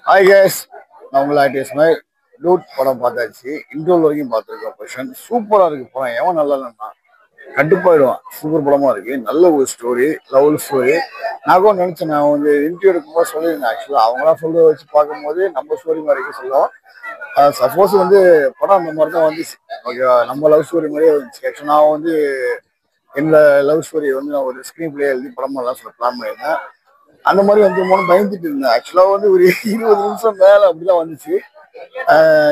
Hi guys, நான் உங்களை artist dude படம் பார்த்தாச்சு. இன்ட்ரோல் வரைக்கும் பார்த்துருக்கேன். கொஷன் சூப்பராக இருக்கு படம். எவன் நல்லா இல்லைன்னா கட்டுப்பாயிடுவான். சூப்பர் படமா இருக்கு. நல்ல ஒரு ஸ்டோரி, லவ் ஸ்டோரி. நான் கூட நினைச்சேன், நான் வந்து இன்டர்வியூ எடுக்கும்போது சொல்லியிருந்தேன். ஆக்சுவலாக அவங்களாம் சொல்றத வச்சு பார்க்கும்போது நம்ம ஸ்டோரி மாதிரி சொல்லுவோம். சப்போஸ் வந்து படம் அந்த மாதிரி தான் வந்துச்சு. ஓகேவா, நம்ம லவ் ஸ்டோரி மாதிரியே வந்துச்சு. ஆக்சுவலாக நான் வந்து என்னோட லவ் ஸ்டோரி வந்து நான் ஒரு ஸ்க்ரீன் பிளே எழுதி படமெல்லாம் சொல்ல பிளான் பண்ணியிருந்தேன். அந்த மாதிரி வந்து பயந்துட்டு இருந்தேன். ஆக்சுவலாக வந்து ஒரு 20 நிமிஷம் மேலே அப்படிதான் வந்துச்சு.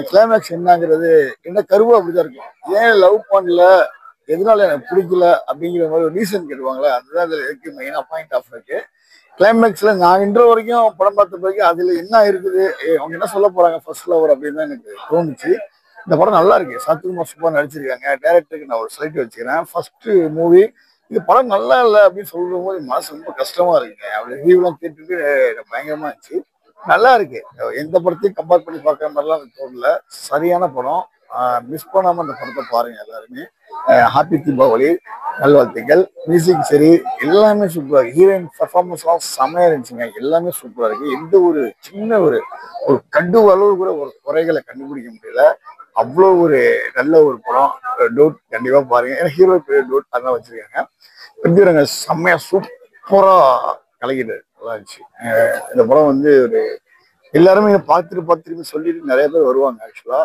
கிளைமேக்ஸ் என்னங்கிறது என்ன கருவா அப்படிதான் இருக்கும். ஏன் லவ் பண்ணல, எதனால எனக்கு பிடிக்கல அப்படிங்கிற மாதிரி ஒரு ரீசன் கேட்டுவாங்களே, அதுதான் அதில் இருக்கு. மெயினாக பாயிண்ட் ஆஃப் இருக்கு. கிளைமேக்ஸ்ல நான் இன்ற வரைக்கும் படம் பார்த்த பிறகு அதுல என்ன இருக்குது, அவங்க என்ன சொல்ல போறாங்க ஃபர்ஸ்ட் லவர் அப்படின்னு தான் எனக்கு தோணுச்சு. இந்த படம் நல்லா இருக்கு. சத்யகுமார் சூப்பராக நடிச்சிருக்காங்க. டைரக்டருக்கு நான் ஒரு செலக்ட் வச்சுக்கிறேன். ஃபர்ஸ்ட் மூவி இது. படம் நல்லா இல்லை அப்படின்னு சொல்லும் போது மனசு ரொம்ப கஷ்டமா இருக்குங்க. அப்படி ரிவ்யூலாம் கேட்டுட்டு எனக்கு பயங்கரமா இருந்துச்சு. நல்லா இருக்கு. எந்த படத்தையும் கம்பேர் பண்ணி பார்க்குற மாதிரிலாம் எனக்கு தோணல. சரியான படம். மிஸ் பண்ணாம அந்த படத்தை பாருங்க எல்லாருமே. ஹாப்பி தீபாவளி நல்வாழ்த்துக்கள். மியூசிக் சரி, எல்லாமே சூப்பரா இருக்கு. ஹீரோயின் பர்ஃபார்மன்ஸ் எல்லாம் செமையா இருந்துச்சுங்க. எல்லாமே சூப்பரா இருக்கு. எந்த ஒரு சின்ன ஒரு ஒரு கண்டு அளவு கூட ஒரு குறைகளை கண்டுபிடிக்க முடியல. அவ்வளோ ஒரு நல்ல ஒரு படம். டூட் கண்டிப்பா பாருங்க. ஏன்னா ஹீரோ பேர் டூட், அதான் வச்சிருக்காங்க. பிரித்திரங்க செம்மையா சூப்பரா கலக்கிட்டு நல்லா இருந்துச்சு. இந்த படம் வந்து ஒரு எல்லாருமே பார்த்துட்டு சொல்லிட்டு நிறைய பேர் வருவாங்க. ஆக்சுவலா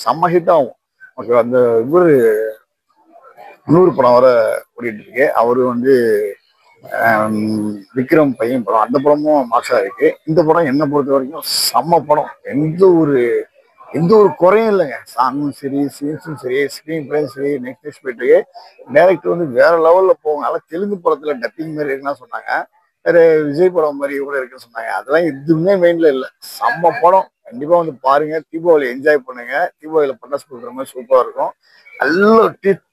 செம்ம ஹிட் ஆகும். ஓகே, அந்த இவரு 100 படம் வர ஓடிட்டு இருக்கு. அவரு வந்து விக்ரம் பையன் படம், அந்த படமும் மாசா இருக்கு. இந்த படம் என்ன பொறுத்த வரைக்கும் செம்ம படம். எந்த ஒரு குறையும் இல்லைங்க. சாங்கும் சரி, சீன்ஸும் சரி, ஸ்க்ரீன் பிளேயும் சரி, நெக்ஸ்ட் போயிட்டு டைரக்டர் வந்து வேற லெவல்ல போவாங்க. அதெல்லாம் தெலுங்கு படத்துல டப்பிங் மாதிரி இருக்குன்னா சொன்னாங்க. வேற விஜய் படம் மாதிரி கூட இருக்குன்னு சொன்னாங்க. அதெல்லாம் எதுவுமே மைண்ட்ல இல்லை. செம்ம படம். கண்டிப்பா வந்து பாருங்க. தீபாவளி என்ஜாய் பண்ணுங்க. தீபாவளியில பட்டாசு கொடுக்குற மாதிரி சூப்பரா இருக்கும். நல்ல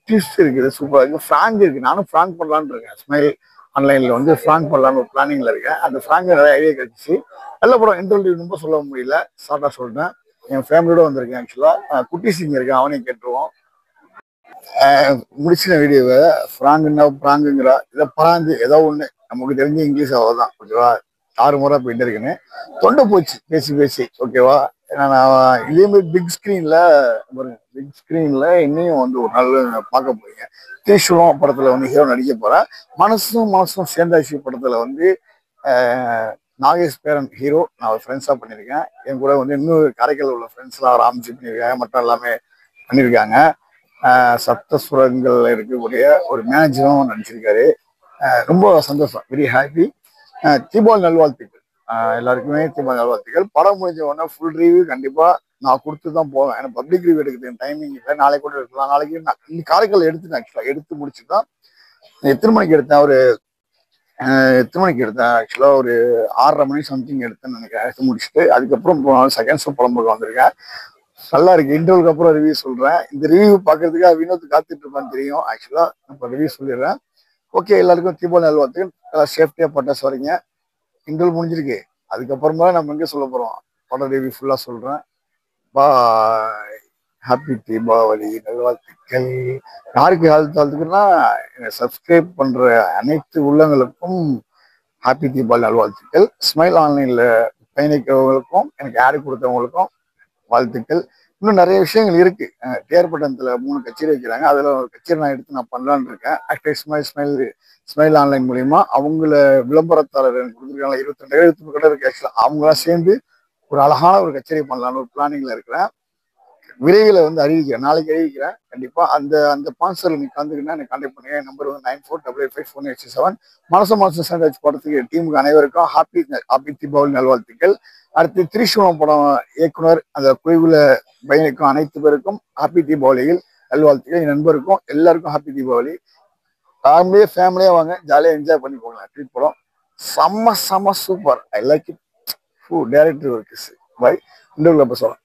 ட்விஸ்ட் இருக்குது, சூப்பரா இருக்கு. ஃப்ராங்க் இருக்கு. நானும் ஃப்ராங்க் பண்ணலான்னு இருக்கேன். ஸ்மைல் ஆன்லைன்ல வந்து ஃப்ராங்க் பண்ணலான்னு ஒரு பிளானிங்ல இருக்கேன். அந்த ஃப்ராங்க் நிறைய ஐடியா கிடைச்சிச்சு. நல்ல படம். இன்டர்வியூ ரொம்ப சொல்ல முடியல, ஷார்ட்டா சொல்றேன். என் ஃபேமிலியோட வந்திருக்கேன். ஆக்சுவலா குட்டி சிங்க இருக்கேன், அவனையும் கேட்டுருவோம். முடிச்சின வீடியோவை ஃப்ராங்குன்னா பிராங்குங்கிறா, இதை பிராங்கு ஏதோ ஒண்ணு. நமக்கு தெரிஞ்ச இங்கிலீஷ் அவ்வளவுதான். ஓகேவா, 6 முறை போயிட்டு இருக்குன்னு தொண்டை போச்சு பேசி பேசி. ஓகேவா, ஏன்னா நான் இதே மாதிரி பிக் ஸ்கிரீன்ல இன்னையும் வந்து ஒரு நாள் பார்க்க போறீங்க. திரிசூலம் படத்துல வந்து ஹீரோ நடிக்க போறேன். மனசும் சேர்ந்தாச்சு படத்துல வந்து நாகேஷ் பேரன் ஹீரோ. நான் ஒரு ஃப்ரெண்ட்ஸா பண்ணியிருக்கேன். என் கூட வந்து இன்னும் காரைக்கால் உள்ள ஃப்ரெண்ட்ஸ்லாம் ராம்ஜி பண்ணியிருக்காங்க. மற்ற எல்லாமே பண்ணியிருக்காங்க. சப்த சுரங்கள் இருக்கக்கூடிய ஒரு மேனேஜரும் நடிச்சிருக்காரு. ரொம்ப சந்தோஷம், வெரி ஹாப்பி. தீபாவளி நல்வாழ்த்துக்கள். எல்லாருக்குமே தீபாவளி நல்வாழ்த்துக்கள். படம் முடிஞ்ச உடனே ஃபுல் ரிவ்யூ கண்டிப்பா நான் கொடுத்து தான் போவேன். ஏன்னா பப்ளிக் ரிவ்யூ எடுக்கிறதுக்கு டைமிங் இல்லை. நாளைக்கு கூட எடுக்கலாம். நாளைக்கு நான் இன்னைக்கு காரைக்கால் எடுத்துட்டேன். ஆக்சுவலா எடுத்து முடிச்சு தான் எத்தனை மணிக்கு எடுத்தேன், ஆக்சுவலா ஒரு 6:30 மணி சம்திங் எடுத்தேன்னு நினைக்கிறேன். எடுத்து முடிச்சுட்டு அதுக்கப்புறம் செகண்ட் ஷோ படம் பார்க்க வந்திருக்கேன். நல்லா இருக்கு. இன்டர்வலுக்கு அப்புறம் ரிவ்யூ சொல்றேன். இந்த ரிவ்யூ பாக்குறதுக்காக வினோத் காத்துட்டு இருப்பான்னு தெரியும். ஆக்சுவலா இப்போ ரிவ்யூ சொல்லிடுறேன். ஓகே, எல்லாருக்கும் தீபாவளி நல்வாழ்த்துக்கள். சேஃப்டியா பட்டாசு வரீங்க. இன்டர்வல் முடிஞ்சிருக்கு. அதுக்கப்புறமா நம்ம எங்க சொல்ல போறோம், படம் ரிவ்யூ ஃபுல்லா சொல்றேன். பாய். ஹாப்பி தீபாவளி நல்வாழ்த்துக்கள். யாருக்கு வாழ்த்துக்கள்னா, சப்ஸ்கிரைப் பண்ற அனைத்து உள்ளங்களுக்கும் ஹாப்பி தீபாவளி நல்வாழ்த்துக்கள். ஸ்மைல் ஆன்லைன்ல பயணிக்கிறவங்களுக்கும், எனக்கு ஆடு கொடுத்தவங்களுக்கும் வாழ்த்துக்கள். இன்னும் நிறைய விஷயங்கள் இருக்கு. தேர்பட்டணத்துல 3 கச்சேரி வைக்கிறாங்க. அதுல ஒரு கச்சேரி நான் பண்ணலான்னு இருக்கேன். ஆக்டர் ஸ்மைல் ஆன்லைன் மூலியமா அவங்கள விளம்பரத்தாளர் எனக்கு கொடுத்துருக்காங்க. 22 கடை இருக்கு. ஆக்சுவலா அவங்களாம் சேர்ந்து ஒரு அழகான ஒரு கச்சேரி பண்ணலான்னு ஒரு பிளானிங்ல இருக்கிறேன். விரைவில் வந்து அறிவிக்கிறேன். நாளைக்கு அறிவிக்கிறேன் கண்டிப்பா. அந்த அந்த ஸ்பான்சர் நீங்க கலந்துக்கிட்டா எனக்கு கான்டாக்ட் பண்ணுங்க. என் நம்பர் வந்து 9488544867. மனசு சேர்ந்தாச்சு படத்துக்கு டீமுக்கு அனைவருக்கும் ஹாப்பி தீபாவளி நல்வாழ்த்துக்கள். அடுத்து திரிசூலம் படம் இயக்குனர் அந்த குழுவில் பயணிக்கும் அனைத்து பேருக்கும் ஹாப்பி தீபாவளியில் நல்வாழ்த்துக்கள். என் நண்பருக்கும் எல்லாருக்கும் ஹாப்பி தீபாவளி. ஃபேமிலியா வாங்க, ஜாலியாக என்ஜாய் பண்ணி போகலாம். ட்ரீட் படம் செம்ம super. I like it. Director ஒரு கிஸ் பை. இன்னொரு அப்போ சொல்லலாம்.